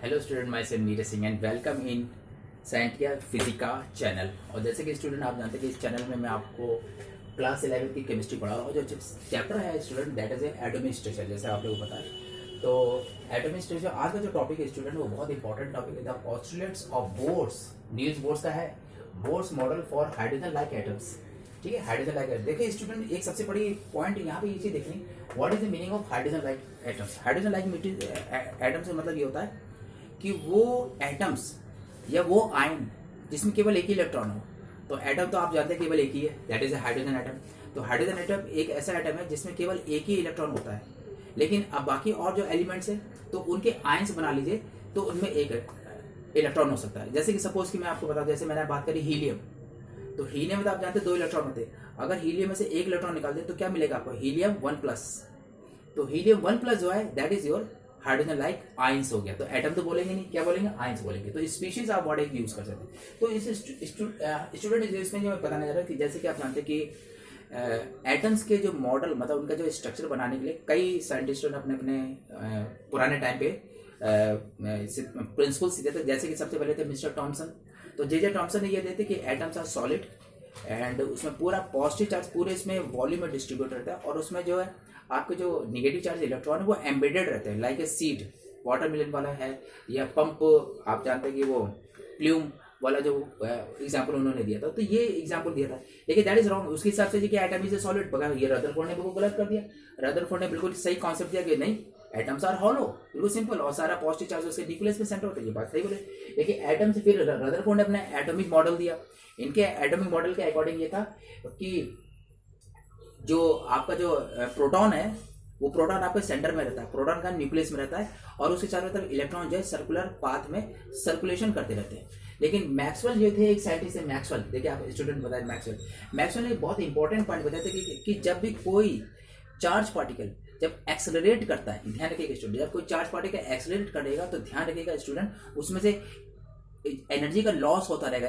Hello student, my self Neeraj Singh and welcome in Scientia Physica channel. और जैसे कि student आप जानते हैं कि इस चैनल में मैं आपको क्लास 11 की केमिस्ट्री पढ़ा रहा हूँ। जो चैप्टर है student that is atomic structure, जैसे आप लोगों को पता है। तो एटॉमिक स्ट्रक्चर आज का जो टॉपिक है स्टूडेंट वो बहुत इंपॉर्टेंट टॉपिक है। The postulates of Bohr's, Niels Bohr's का है Bohr's model for hydrogen like atoms. ठीक है, हाइड्रोजन लाइक एटम्स। देखिए स्टूडेंट, एक सबसे बड़ी पॉइंट यहाँ पे ये चीज देखनी, what is the meaning of hydrogen like atoms. Hydrogen like atoms का मतलब ये होता है कि वो एटम्स या वो आयन जिसमें केवल एक ही इलेक्ट्रॉन हो। तो एटम तो आप जानते हैं केवल एक ही है, that is a hydrogen atom. तो हाइड्रोजन एटम एक ऐसा एटम है जिसमें केवल एक ही इलेक्ट्रॉन होता है। लेकिन अब बाकी और जो एलिमेंट्स है तो उनके आयन्स बना लीजिए तो उनमें एक इलेक्ट्रॉन हो सकता है। जैसे कि सपोज कि मैं आपको बता दूं, जैसे मैंने बात करी हीलियम। तो हीलियम में तो आप जानते हैं 2 इलेक्ट्रॉन होते हैं। अगर हीलियम में से एक इलेक्ट्रॉन निकाल दें तो क्या मिलेगा आपको? हीलियम 1+। तो हीलियम 1+ जो है that is your hydrogen like ions हो गया। तो एटम तो बोलेंगे नहीं, क्या बोलेंगे? आयंस बोलेंगे। तो स्पीशीज आप वर्ड एक यूज कर सकते हैं। तो इस स्टूडेंट इसमें जो मैं बताने जा रहा हूँ, जैसे कि आप जानते हैं कि एटम्स के जो मॉडल मतलब उनका जो स्ट्रक्चर बनाने के लिए कई साइंटिस्टों ने अपने अपने पुराने टाइम पे प्रिंसिपल्स दिए थे। जैसे कि सबसे पहले थे मिस्टर थॉमसन। तो जे थॉमसन ने ये दिए थे कि एटम्स आर सॉलिड एंड उसमें पूरा पॉजिटिव चार्ज पूरे इसमें वॉल्यूम में डिस्ट्रीब्यूट रहता है, और उसमें जो है आपके जो निगेटिव चार्ज इलेक्ट्रॉन है वो एम्बेडेड रहते हैं, लाइक ए सीड। वाटरमेलन वाला है, या पंप आप जानते हैं कि वो प्लूम वाला जो एग्जांपल उन्होंने दिया था। तो ये एग्जांपल दिया था, लेकिन दैट इज रॉन्ग। उसके हिसाब से कि एटम इज ए सॉलिड, बगैर ये रदरफोर्ड ने बिल्कुल गलत कर दिया। रदरफोर्ड ने बिल्कुल सही कॉन्सेप्ट दिया कि नहीं, एटम्स आर हॉलो, बिल्कुल सिंपल, और सारा पॉजिटिव चार्ज उसके न्यूक्लियस में सेंटर होता है। ये बात सही बोले। लेकिन एटम से फिर रदरफोर्ड ने अपना एटॉमिक मॉडल दिया। इनके एटॉमिक मॉडल के अकॉर्डिंग ये था कि जो आपका जो प्रोटॉन है वो प्रोटॉन आपके सेंटर में रहता है, प्रोटॉन का न्यूक्लियस में रहता है, और उसके चारों तरफ इलेक्ट्रॉन जो है सर्कुलर पाथ में सर्कुलेशन करते रहते हैं। लेकिन मैक्सवेल जो थे, एक साइंटिस्ट है मैक्सवेल, देखिए आप स्टूडेंट बताए मैक्सवेल ने बहुत इंपॉर्टेंट पॉइंट बताया था कि जब भी कोई चार्ज पार्टिकल जब एक्सेलरेट करता है, ध्यान रखिएगा स्टूडेंट, जब कोई चार्ज पार्टिकल एक्सेलरेट करेगा तो ध्यान रखिएगा स्टूडेंट, उसमें से एनर्जी का लॉस होता रहेगा।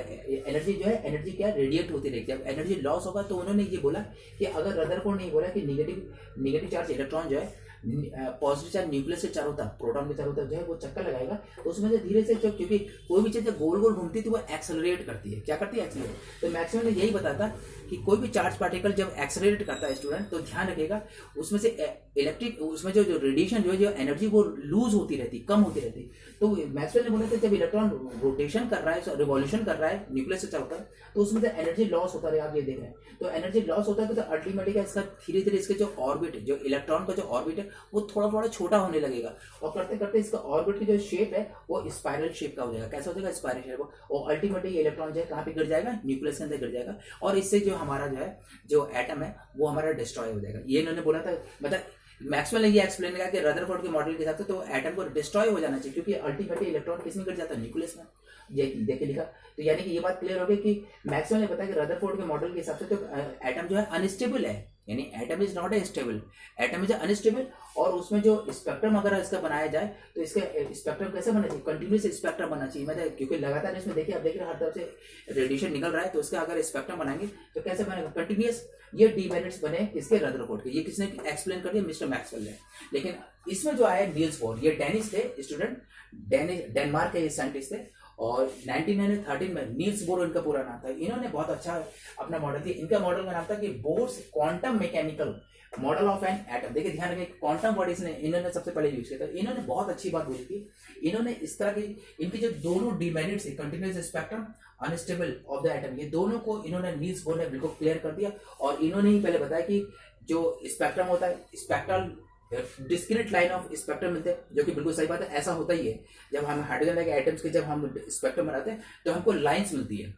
एनर्जी जो है, एनर्जी क्या रेडिएट होती रहेगी। जब एनर्जी लॉस होगा तो उन्होंने ये बोला कि अगर रदरफोर्ड ने बोला कि निगेटिव चार्ज इलेक्ट्रॉन जो है पॉजिटिव चार्ज न्यूक्लियस से चारों तरफ, प्रोटॉन के चारों तरफ जो है वो चक्कर लगाएगा, तो उसमें से धीरे से क्योंकि कोई भी चीज गोल गोल घूमती थी वो एक्सेलरेट करती है। क्या करती है? एक्सेलरेट। तो मैक्सवेल ने यही बताया कि कोई भी चार्ज पार्टिकल जब एक्सेलरेट करता है स्टूडेंट, तो ध्यान रखिएगा उसमें से इलेक्ट्रिक उसमें जो रेडिएशन जो एनर्जी वो लूज होती रहती, कम होती रहती। तो मैक्सवेल ने बोला था जब इलेक्ट्रॉन रोटेशन कर रहा है, रिवॉल्यूशन कर रहा है न्यूक्लियस से चलकर, तो उसमें से एनर्जी लॉस होता है। आप ये देख रहे हैं, तो एनर्जी लॉस होता है तो अल्टीमेटली इसका धीरे धीरे इसके जो ऑर्बिट, जो इलेक्ट्रॉन का जो ऑर्बिट है वो थोड़ा थोड़ा छोटा होने लगेगा, और करते करते इसका ऑर्बिट की जो शेप है वो स्पाइरल शेप का हो जाएगा। कैसा हो जाएगा? Spiral shape. और अल्टीमेटली इलेक्ट्रॉन जो है कहाँ पे गिर जाएगा? न्यूक्लियस के अंदर गिर जाएगा, और इससे जो हमारा जो है जो एटम है वो हमारा डिस्ट्रॉय हो जाएगा। ये इन्होंने बोला था, मतलब मैक्सवेल ने ये एक्सप्लेन किया कि रदरफोर्ड के मॉडल के हिसाब से तो एटम को डिस्ट्रॉय हो जाना चाहिए, क्योंकि अल्टीमेटली इलेक्ट्रॉन किस में गिर जाता है? न्यूक्लियस में। देखिए लिखा। तो यानी कि ये बात क्लियर हो गई कि मैक्सवेल ने बताया कि रदरफोर्ड के मॉडल के हिसाब से तो एटम जो है अनस्टेबल है, यानी atom is not a stable, atom is unstable. और उसमें जो स्पेक्ट्रम अगर इसका बनाया जाए तो इसका स्पेक्ट्रम कैसे बनना चाहिए? कंटिन्यूस स्पेक्ट्रम बनना चाहिए। मतलब क्योंकि लगातार इसमें देखिए, आप देख रहे हैं हर तरफ से रेडिएशन निकल रहा है, तो इसका अगर स्पेक्ट्रम बनाएंगे तो कैसे बनेगा? कंटिन्यूस। ये डी वैलेंट्स बने इसके रदरफोर्ड के। ये किसने एक्सप्लेन कर दिया? मिस्टर मैक्सवेल ने। लेकिन इसमें जो आया नील्स बोर, ये डेनिश थे स्टूडेंट, डेनमार्क के साइंटिस्ट थे, और 1913 में नील्स बोर इनका पूरा नाम था। इन्होंने बहुत अच्छा अपना मॉडल दिया। इनका मॉडल का नाम था कि Bohr's quantum mechanical model of an atom. देखिए ध्यान रखिए, क्वांटम वर्ड इन्होंने सबसे पहले यूज किया था। इन्होंने बहुत अच्छी बात बोली थी। इन्होंने इस तरह की इनकी जो दोनों डिमेरिट्स है, continuous spectrum, unstable of the atom, ये दोनों को इन्होंने नील्स बोर ने बिल्कुल क्लियर कर दिया। और इन्होंने ही पहले बताया कि जो स्पेक्ट्रम होता है, spectral discrete line of spectrum मिलते हैं, जो कि बिल्कुल सही बात है, ऐसा होता ही है। जब हम हाइड्रोजन लाइक एटम्स के जब हम स्पेक्ट्रम बनाते हैं तो हमको लाइंस मिलती है,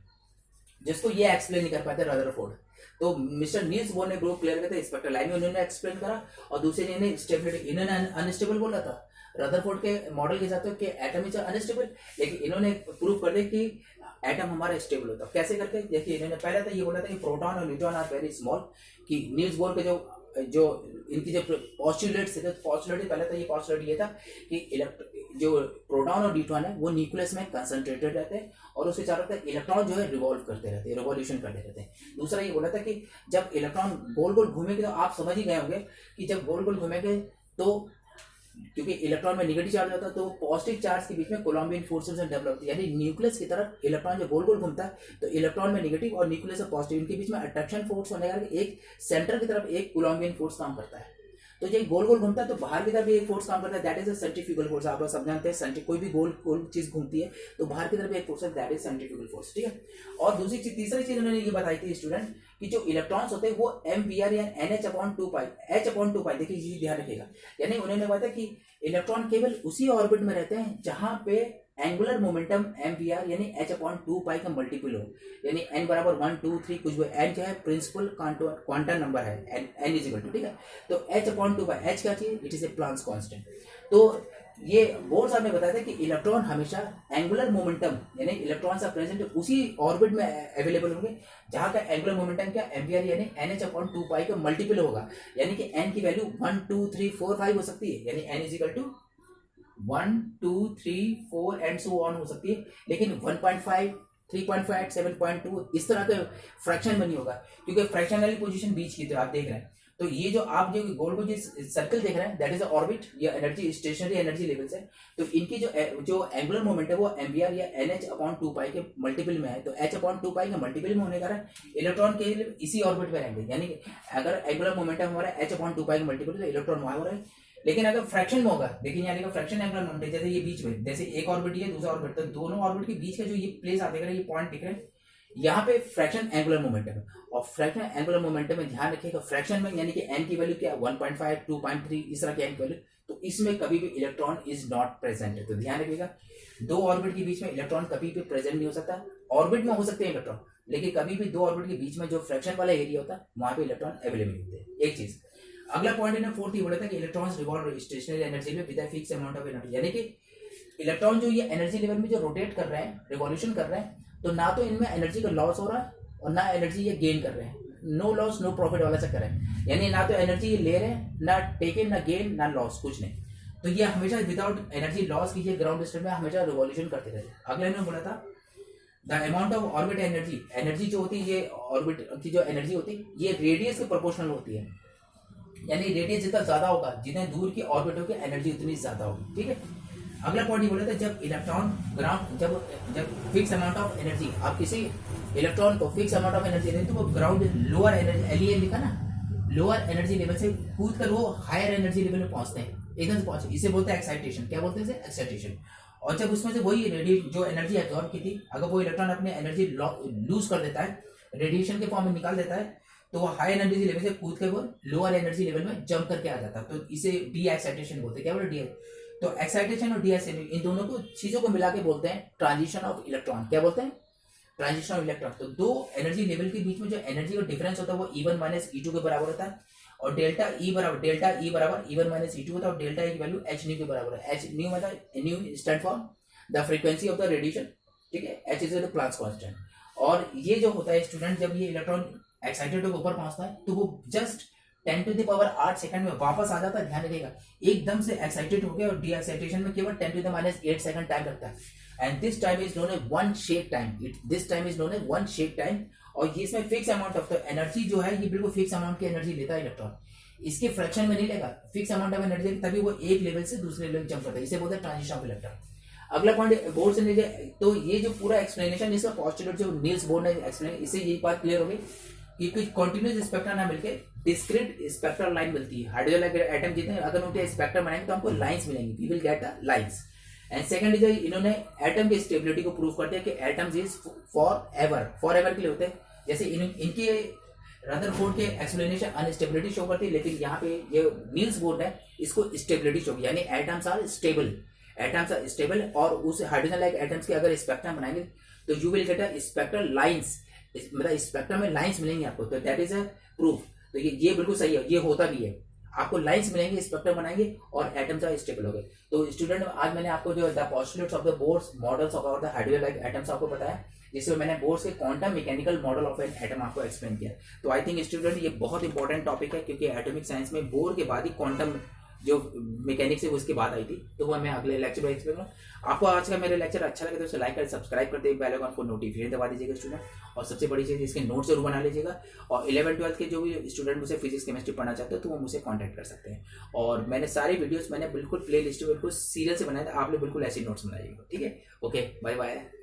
जिसको ये एक्सप्लेन नहीं कर पाते रदरफोर्ड। तो मिस्टर नील्स बोर ने ग्रुप क्लियर करते स्पेक्ट्रल लाइन में उन्होंने एक्सप्लेन करा, और दूसरे ने स्टेबिलिटी, इन्होंने अनस्टेबल बोला था। रदरफोर्ड के मॉडल के हिसाब से एटम इज अनस्टेबल, लेकिन इन्होंने प्रूव कर दिया कि एटम हमारा स्टेबल होता है। कैसे करके? देखिए इन्होंने पहले तो ये बोला था कि प्रोटॉन और न्यूट्रॉन आर वेरी स्मॉल, कि नील्स बोर के जो इनकी जो पॉस्टुलेट्स थे, पॉस्टुलेट पहले तो ये पॉस्टुलेट ये था कि जो प्रोटॉन और न्यूट्रॉन है वो न्यूक्लियस में कंसंट्रेटेड रहते हैं, और उसके चारों तरफ इलेक्ट्रॉन जो है रिवॉल्व करते रहते हैं, रिवॉल्यूशन करते रहते हैं। दूसरा ये बोला था कि जब इलेक्ट्रॉन गोल गोल घूमेंगे, तो आप समझ ही गए होंगे कि जब गोल गोल घूमेंगे तो क्योंकि इलेक्ट्रॉन में नेगेटिव चार्ज होता है तो पॉजिटिव चार्ज के बीच में कोलम्बियन फोर्सेस डेवलप होती है, यानी न्यूक्लियस की तरफ इलेक्ट्रॉन जो गोल गोल घूमता है तो इलेक्ट्रॉन में नेगेटिव और न्यूक्लियस में पॉजिटिव, इनके बीच में अट्रैक्शन फोर्स होने का एक सेंटर की तरफ एक कोलम्बियन फोर्स काम करता है। तो ये गोल गोल घूमता है तो बाहर की तरफ एक फोर्स काम करता है, that is a centrifugal force. आप लोग सब जानते हैं कोई भी गोल गोल चीज घूमती है तो बाहर की तरफ एक फोर्स है, दैट इज सेंट्रीफ्यूगल फोर्स, ठीक है। और दूसरी चीज, तीसरी चीज उन्होंने ये बताई थी स्टूडेंट कि जो इलेक्ट्रॉन्स होते हैं वो mvr या NH/2π, H/2π, देखिए ये ध्यान रखिएगा, यानी उन्होंने बताया कि इलेक्ट्रॉन केवल उसी ऑर्बिट में रहते हैं जहां पे एंगुलर मोमेंटम mvr यानी H/2π का मल्टीपल हो, यानी n बराबर 1 2 3 कुछ भी, n क्या है प्रिंसिपल क्वांटम नंबर है, n इज इक्वल टू, ठीक है। तो H/2π, H क्या चीज, it is a Planck's constant. तो ये बोर साहब ने बताया था कि इलेक्ट्रॉन हमेशा एंगुलर मोमेंटम यानी इलेक्ट्रॉन सा प्रेजेंट उसी ऑर्बिट में अवेलेबल होंगे जहां का एंगुलर मोमेंटम क्या mvr यानी NH/2π का मल्टीपल होगा, यानी कि n की वैल्यू 1 2 3 4 5 हो सकती है, यानी n is equal to 1 2 3 4 and so on हो सकती है, लेकिन 1.5 3.5 7.2 इस तरह का फ्रैक्शन में नहीं होगा, क्योंकि फ्रैक्शन वाली पोजीशन बीच की तो आप देख रहे हैं। तो ये जो आप जो गोल को जिस सर्कल देख रहे हैं दैट इज ऑर्बिट या एनर्जी स्टेशनरी एनर्जी लेवल्स है, तो इनकी जो एंगुलर मोमेंट है वो mvr या NH/2π के मल्टीपल में है, तो H/2π के मल्टीपल में होने का कारण इलेक्ट्रॉन के इसी ऑर्बिट में रहेंगे, यानी अगर एंगुलर मोमेंटम हमारा H/2π के मल्टीपल तो इलेक्ट्रॉन वहां हो रहा है। लेकिन अगर फ्रैक्शन में होगा, देखिए यहाँ लिखा फ्रैक्शन एंगुलर मोमेंटम, जैसे ये बीच में, जैसे एक ऑर्बिट है दूसरा ऑर्बिट, तो दोनों ऑर्बिट के बीच का जो ये प्लेस आप देख रहे हैं, ये पॉइंट दिख रहे हैं, यहाँ पे फ्रैक्शन एंगुलर मोमेंटम है। और फ्रैक्शन एंगुलर मोमेंटम में ध्यान रखिएगा फ्रैक्शन में यानी कि n की वैल्यू क्या 1.5 2.3 इस तरह की n की वैल्यू, तो इसमें कभी भी इलेक्ट्रॉन इज नॉट प्रेजेंट है। तो ध्यान रखिएगा दो ऑर्बिट के बीच में इलेक्ट्रॉन कभी भी प्रेजेंट नहीं हो सकता, ऑर्बिट में हो सकते हैं इलेक्ट्रॉन, लेकिन कभी भी दो ऑर्बिट के बीच में जो फ्रैक्शन वाला एरिया होता है वहां पे इलेक्ट्रॉन अवेलेबल होते हैं। एक चीज, अगला पॉइंट इन्हें फोर्थ ही बोला था कि इलेक्ट्रॉन्स रिवॉल्व स्टेशनरी एनर्जी में with a fix amount of energy, यानी कि इलेक्ट्रॉन जो ये एनर्जी लेवल में जो रोटेट कर रहे हैं, रिवॉल्यूशन कर रहे हैं, तो ना तो इनमें एनर्जी का लॉस हो रहा है और ना एनर्जी ये गेन कर रहे हैं, नो लॉस नो प्रॉफिट वाला चक्कर है, यानी ना तो एनर्जी ये ले रहे हैं, ना टेकन, ना गेन, ना लॉस, कुछ नहीं। तो ये हमेशा विदाउट एनर्जी लॉस कीजिए ग्राउंड स्टेट में हमेशा रिवॉल्यूशन करते रहते। अगले ने बोला था the amount of orbit energy, energy जो होती है ये ऑर्बिट की जो एनर्जी होती है ये रेडियस के प्रोपोर्शनल होती है, यानी रेडियस जितना ज्यादा होगा जितने दूर की ऑर्बिट होगी एनर्जी उतनी ज्यादा होगी, ठीक है। अगला पॉइंट ये बोला था जब इलेक्ट्रॉन ग्राउंड जब फिक्स अमाउंट ऑफ एनर्जी, आप किसी इलेक्ट्रॉन को फिक्स अमाउंट ऑफ एनर्जी देते तो वो ग्राउंड लोअर एनर्जी LEN लिखा ना, लोअर एनर्जी लेवल से कूद कर वो हायर एनर्जी लेवल में पहुंचते हैं, एकदम से पहुंचे, इसे बोलते हैं एक्साइटेशन। क्या बोलते हैं इसे? एक्साइटेशन। और जब उसमें से वही रेडिएशन जो एनर्जी एब्जॉर्ब की थी, अगर वो इलेक्ट्रॉन अपनी एनर्जी लूज कर देता है, रेडिएशन के फॉर्म में निकाल देता है, तो वो हाई एनर्जी लेवल से कूद कर वो लोअर एनर्जी लेवल में जंप करके आ जाता है, तो इसे डी एक्साइटेशन बोलते हैं। क्या बोलते हैं? तो एक्साइटेशन और डी एक्साइटेशन इन दोनों को चीजों को मिला के बोलते हैं ट्रांजिशन ऑफ इलेक्ट्रॉन। क्या बोलते हैं? Transition of electron. तो दो एनर्जी लेवल के बीच में जो एनर्जी का डिफरेंस होता है वो E1 माइनस E2 के बराबर होता है, और डेल्टा E बराबर E1 माइनस E2 होता है, और डेल्टा E की वैल्यू h न्यू के बराबर है। h न्यू मतलब new stand for the frequency of the radiation, ठीक है। h is the Planck's constant. और ये जो होता है स्टूडेंट, जब ये इलेक्ट्रॉन एक्साइटेड होकर ऊपर पहुंचता है तो वो just 10 to the power 8 second में वापस आ जाता है। ध्यान रखिएगा एकदम से एक्साइटेड हो गया, और डी एक्साइटेशन में केवल 10 to the minus 8 second time लगता है, and this time is known as one shake time. This time is known as one shake time. और ये इसमें फिक्स अमाउंट ऑफ एनर्जी जो है ये बिल्कुल फिक्स अमाउंट की एनर्जी लेता है इलेक्ट्रॉन, इसके फ्रैक्शन में नहीं लेगा, फिक्स अमाउंट ऑफ एनर्जी, तभी वो एक लेवल से दूसरे लेवल जंप करता है, इसे बोलते हैं ट्रांजिशन ऑफ इलेक्ट्रॉन। अगला पॉइंट बोर्ड से लीजिए, तो ये जो पूरा एक्सप्लेनेशन इसका पोस्टुलेट जो नील्स बोर्ड ने एक्सप्लेन, इससे ये बात क्लियर हो गई कि कुछ कॉन्टिन्यूस स्पेक्ट्रा ना मिलके डिस्क्रीट स्पेक्ट्रल लाइन मिलती है। हाइड्रोजन एटम जितने अगर उनके स्पेक्ट्रम बनाएंगे तो हमको लाइंस मिलेंगी, we will get the lines. And second is इन्होंने एटम की स्टेबिलिटी को प्रूव करते हैं कि एटम्स इज फॉर एवर के लिए होते हैं। जैसे इनके रदरफोर्ड के एक्सप्लेनेशन अनस्टेबिलिटी शो करती है, लेकिन यहाँ पे ये नील्स बोर्ड है इसको स्टेबिलिटी शो, यानी atoms are stable, atoms are stable. और उस हाइड्रोजन लाइक एटम्स के अगर स्पेक्ट्रम बनाएंगे तो you will get a spectral lines, मतलब स्पेक्ट्रम में लाइंस मिलेंगे आपको, तो दैट इज अ प्रूफ। तो ये बिल्कुल सही है, ये होता भी है, आपको लाइंस मिलेंगे, स्पेक्ट्रम बनाएंगे और एटम्स आर स्टेबल हो गए। तो स्टूडेंट आज मैंने आपको जो the postulates of the Bohr's models of the hydrogen like atoms आपको बताया, जिसमें मैंने बोर्स के quantum mechanical model of an atom आपको एक्सप्लेन किया। तो आई थिंक स्टूडेंट ये बहुत इंपॉर्टेंट टॉपिक है, क्योंकि एटॉमिक साइंस में बोर के बाद ही क्वांटम जो मैकेनिक्स है उसकी बात आई थी, तो वो मैं अगले लेक्चर में एक्सप्लेन करूँगा। आपको आज का मेरा लेक्चर अच्छा लगे तो उसे लाइक कर सब्सक्राइब करते बेल आइकन को नोटिफिकेशन दबा दीजिएगा स्टूडेंट। और सबसे बड़ी चीज़ इसके नोट्स जरूर बना लीजिएगा। और 11th-12th के जो भी स्टूडेंट मुझे फिजिक्स केमिस्ट्री पढ़ना चाहते हो तो वो मुझे कॉन्टैक्ट कर सकते हैं। और मैंने सारे वीडियोस मैंने बिल्कुल प्ले लिस्ट में बिल्कुल सीरियल से बनाया था, आप लोग बिल्कुल ऐसे नोट्स बनाइएगा। ठीक है, ओके, बाय बाय।